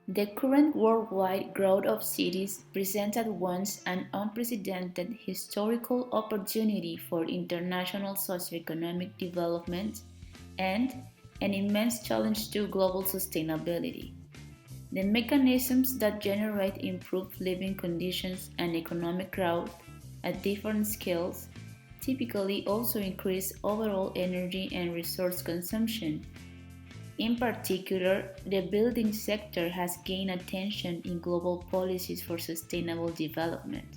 The current worldwide growth of cities presents at once an unprecedented historical opportunity for international socioeconomic development and an immense challenge to global sustainability. The mechanisms that generate improved living conditions and economic growth at different scales typically also increase overall energy and resource consumption. In particular, the building sector has gained attention in global policies for sustainable development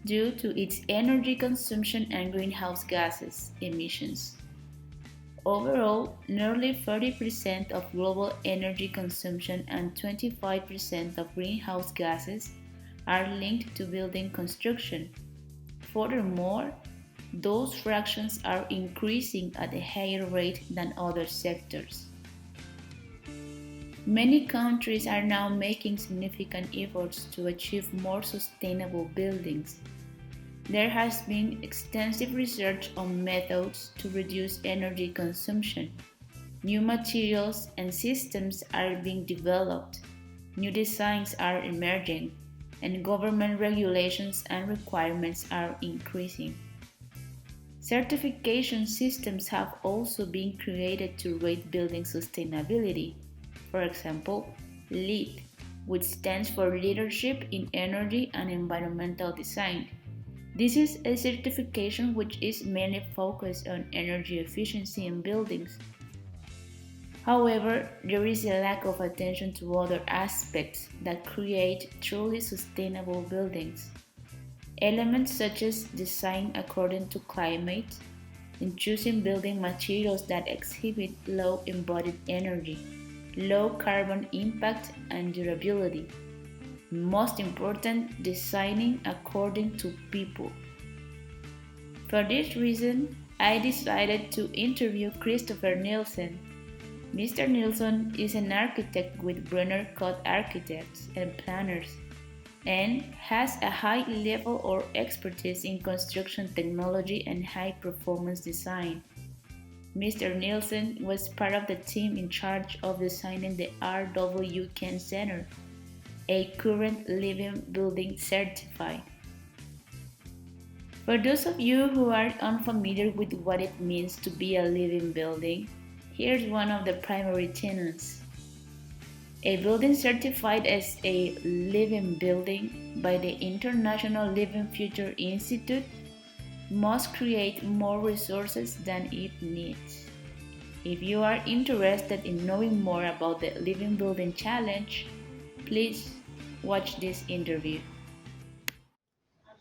due to its energy consumption and greenhouse gases emissions. Overall, nearly 30% of global energy consumption and 25% of greenhouse gases are linked to building construction. Furthermore, those fractions are increasing at a higher rate than other sectors. Many countries are now making significant efforts to achieve more sustainable buildings. There has been extensive research on methods to reduce energy consumption. New materials and systems are being developed, new designs are emerging, and government regulations and requirements are increasing. Certification systems have also been created to rate building sustainability. For example, LEED, which stands for Leadership in Energy and Environmental Design. This is a certification which is mainly focused on energy efficiency in buildings. However, there is a lack of attention to other aspects that create truly sustainable buildings. Elements such as design according to climate and choosing building materials that exhibit low embodied energy, low carbon impact, and durability. Most important, designing according to people. For this reason, I decided to interview Christopher Nielson. Mr. Nielson is an architect with Brenner Code Architects and Planners and has a high level or expertise in construction technology and high performance design. Mr. Nielson was part of the team in charge of designing the R.W. Kent Center, a current living building certified. For those of you who are unfamiliar with what it means to be a living building, here's one of the primary tenets. A building certified as a living building by the International Living Future Institute must create more resources than it needs. If you are interested in knowing more about the Living Building Challenge, please watch this interview.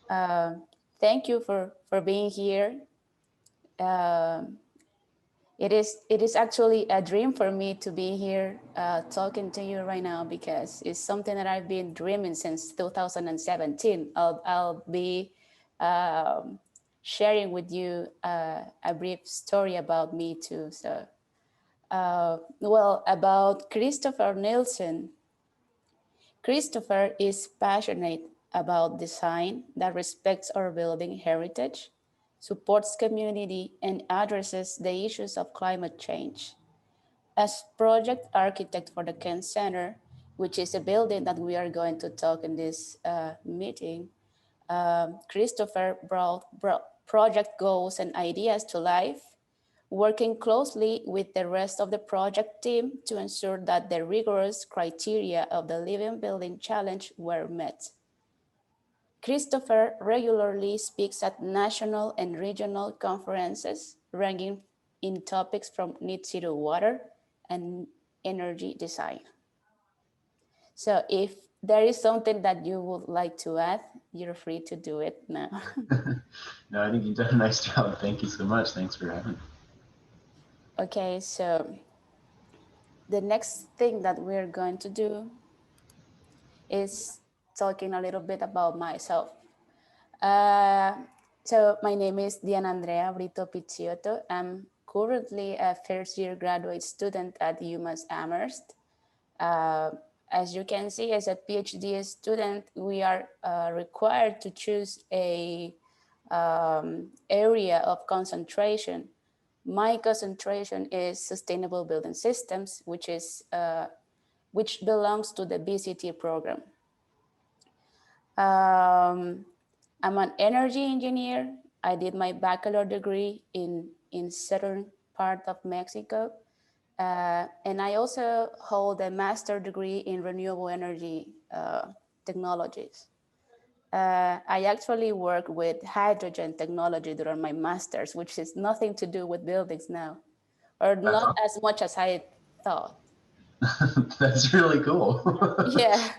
Uh, Thank you for being here. Um it is actually a dream for me to be here talking to you right now because it's something that I've been dreaming since 2017. I'll be um, sharing with you a brief story about me too. So, well, about Christopher Nielson. Christopher is passionate about design that respects our building heritage, supports community, and addresses the issues of climate change. As project architect for the Kent Center, which is a building that we are going to talk in this meeting, Christopher brought project goals and ideas to life, working closely with the rest of the project team to ensure that the rigorous criteria of the Living Building Challenge were met. Christopher regularly speaks at national and regional conferences, ranging in topics from net zero water and energy design. So if there is something that you would like to add, you're free to do it now. No, I think you've done a nice job. Thank you so much. Thanks for having me. Okay, so the next thing that we're going to do is talking a little bit about myself. Uh, so my name is Diana Andrea Brito Picciotto. I'm currently a first year graduate student at UMass Amherst. Uh, as you can see, as a PhD student, we are required to choose a area of concentration. My concentration is sustainable building systems, which is which belongs to the BCT program. I'm an energy engineer. I did my bachelor degree in southern part of Mexico. And I also hold a master degree in renewable energy technologies. I actually work with hydrogen technology during my master's, which is nothing to do with buildings now, or That's not awesome. as much as I thought. That's really cool. Yeah.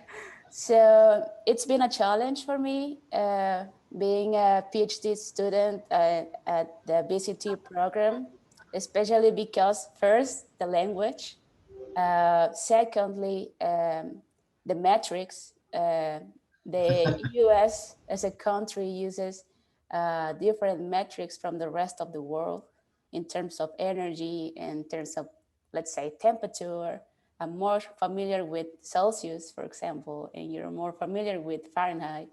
So it's been a challenge for me being a PhD student at the BCT program, especially because first, the language, secondly, the metrics. The US as a country uses different metrics from the rest of the world in terms of energy, in terms of, let's say, temperature. I'm more familiar with Celsius, for example, and you're more familiar with Fahrenheit.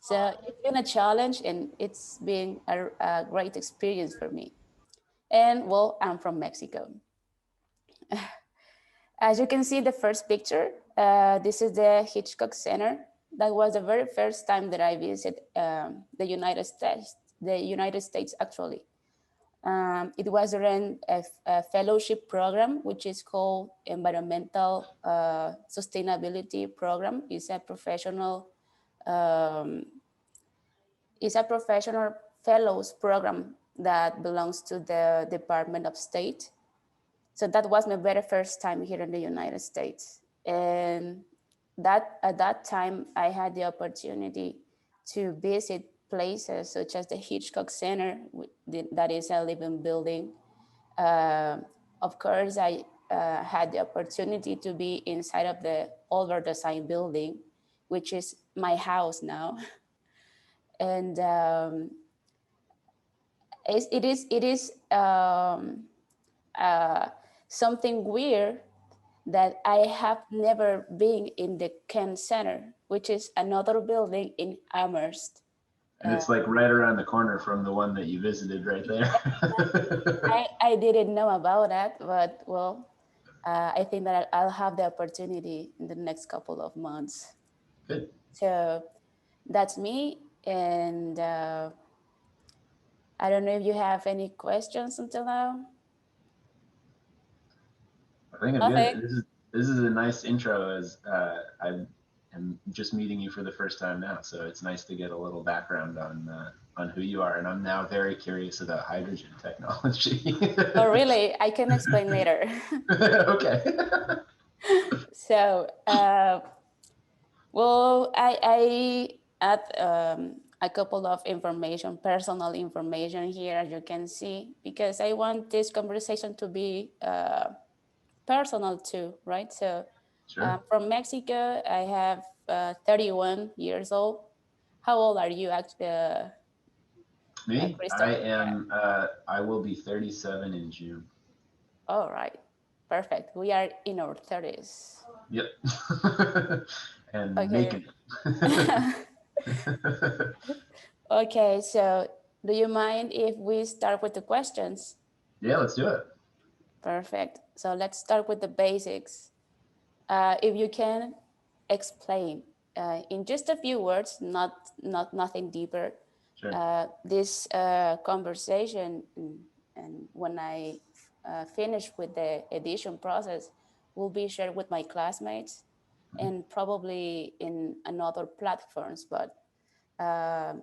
So it's been a challenge and it's been a great experience for me. And well, I'm from Mexico. As you can see, the first picture, this is the Hitchcock Center. That was the very first time that I visited the United States. The United States, actually. It was during a fellowship program, which is called Environmental Sustainability Program. Um, it's a professional fellows program that belongs to the Department of State. So that was my very first time here in the United States. And that at that time, I had the opportunity to visit places such as the Hitchcock Center, that is a living building. Uh, of course, I had the opportunity to be inside of the older design building, which is my house now. And it is uh, something weird that I have never been in the Ken Center, which is another building in Amherst. And it's like right around the corner from the one that you visited right there. I didn't know about that, but well, I think that I'll have the opportunity in the next couple of months. Good. So that's me. And I don't know if you have any questions until now. I think I'm Nothing. good. This is a nice intro as I am just meeting you for the first time now, so it's nice to get a little background on who you are, and I'm now very curious about hydrogen technology. Oh, really? I can explain later. Okay. So, well, I add a couple of information, personal information here, as you can see, because I want this conversation to be personal too, right? So, Sure. from Mexico, I have 31 years old. How old are you, Me? I Christopher? Yeah. am. I will be 37 in June. All right, perfect. We are in our 30s. Yep. And Okay. making it. Okay, so do you mind if we start with the questions? Yeah, let's do it. Perfect. So let's start with the basics. If you can explain in just a few words, not nothing deeper, Sure. this conversation, and when I finish with the edition process, will be shared with my classmates and probably in another platforms. But um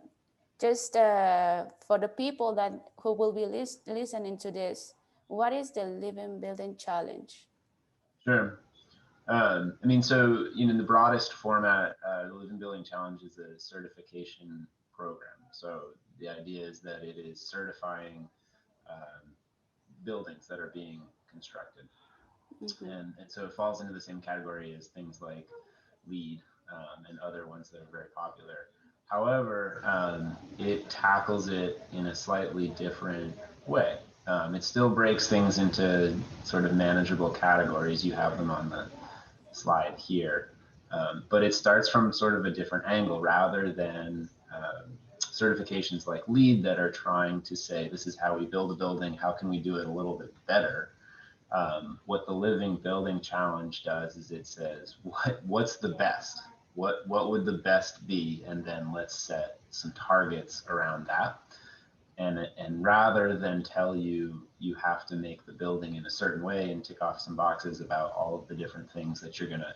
just for the people that who will be listening to this, what is the Living Building Challenge? Sure. I mean, so in the broadest format, the Living Building Challenge is a certification program. So the idea is that it is certifying um, buildings that are being constructed, Mm-hmm. and so it falls into the same category as things like LEED and other ones that are very popular. However, it tackles it in a slightly different way. It still breaks things into sort of manageable categories. You have them on the slide here. But it starts from sort of a different angle rather than certifications like LEED that are trying to say this is how we build a building, how can we do it a little bit better. What the Living Building Challenge does is it says what's the best, what would the best be, and then let's set some targets around that. And rather than tell you you have to make the building in a certain way and tick off some boxes about all of the different things that you're going to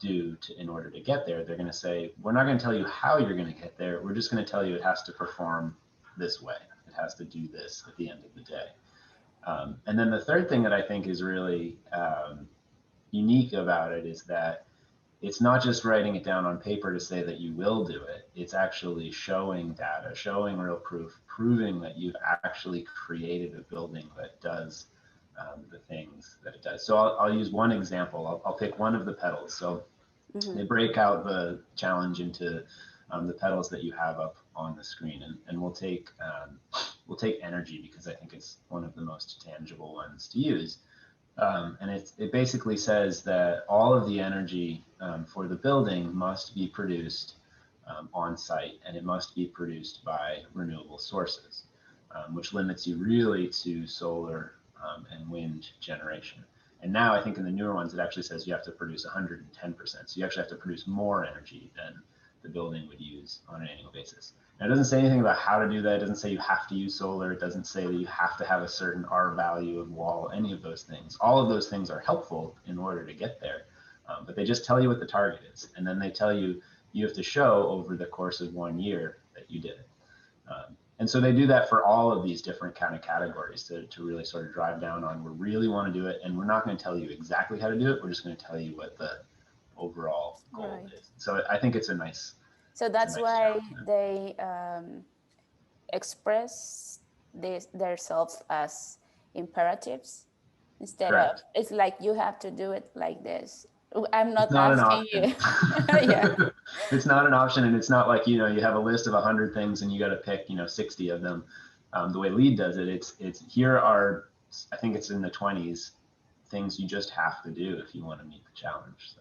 do in order to get there, they're going to say, we're not going to tell you how you're going to get there. We're just going to tell you it has to perform this way. It has to do this at the end of the day. And then the third thing that I think is really unique about it is that it's not just writing it down on paper to say that you will do it. It's actually showing data, showing real proof, proving that you've actually created a building that does the things that it does. So I'll use one example. I'll pick one of the petals. So they break out the challenge into the petals that you have up on the screen, and we'll take energy because I think it's one of the most tangible ones to use. And it basically says that all of the energy for the building must be produced on site, and it must be produced by renewable sources, which limits you really to solar and wind generation. And now I think in the newer ones, it actually says you have to produce 110%. So you actually have to produce more energy than the building would use on an annual basis. Now, it doesn't say anything about how to do that. It doesn't say you have to use solar. It doesn't say that you have to have a certain R value of wall, any of those things. All of those things are helpful in order to get there. But they just tell you what the target is. And then they tell you you have to show over the course of 1 year that you did it. And so they do that for all of these different kind of categories to really sort of drive down on, we really want to do it. And we're not going to tell you exactly how to do it. We're just going to tell you what the overall goal is. So I think it's a nice. So that's why challenge. they express themselves as imperatives instead Correct. of, it's like you have to do it like this. I'm It's not not an asking option. you. Yeah. It's not an option, and it's not like you have a list of 100 things and you got to pick 60 of them. The way LEED does it, it's here are, I think it's in the 20s, things you just have to do if you want to meet the challenge.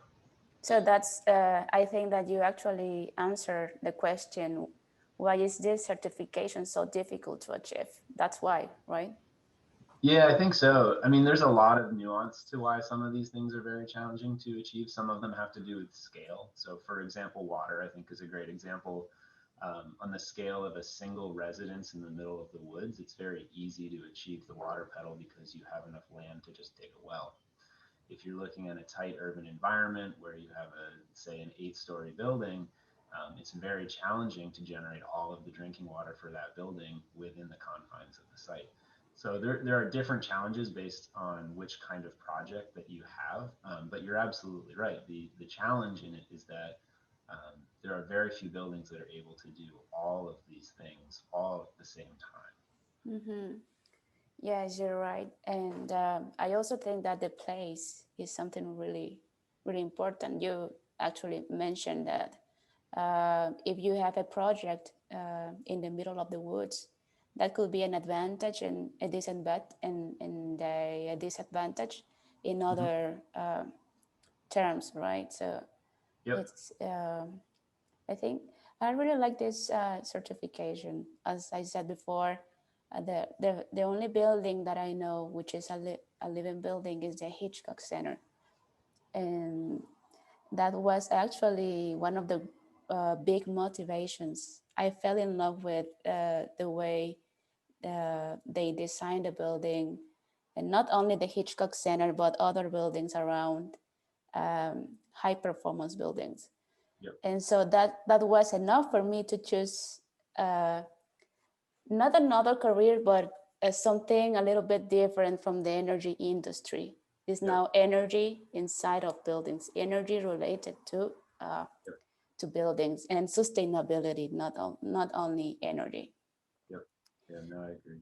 So that's, I think that you actually answered the question, why is this certification so difficult to achieve? That's why, right? Yeah, I think so. I mean, there's a lot of nuance to why some of these things are very challenging to achieve. Some of them have to do with scale. So, for example, water, I think, is a great example. On the scale of a single residence in the middle of the woods, it's very easy to achieve the water pedal because you have enough land to just dig a well. If you're looking at a tight urban environment where you have say, an 8-story building, it's very challenging to generate all of the drinking water for that building within the confines of the site. So there are different challenges based on which kind of project that you have, but you're absolutely right. The challenge in it is that there are very few buildings that are able to do all of these things all at the same time. Mm-hmm. Yes, you're right. And I also think that the place is something really, really important. You actually mentioned that if you have a project in the middle of the woods, that could be an advantage and a disadvantage, and a disadvantage in Mm-hmm. other terms, right? So Yep. it's, I think I really like this certification. As I said before, the only building that I know which is a living building is the Hitchcock Center, and that was actually one of the big motivations. I fell in love with the way they designed the building, and not only the Hitchcock Center but other buildings around, high performance buildings. Yep. And so that was enough for me to choose uh, not another career, but something a little bit different from the energy industry. It's Yep. now energy inside of buildings, energy related Yep. to buildings, and sustainability, not only energy. Yep. Yeah. No, I agree.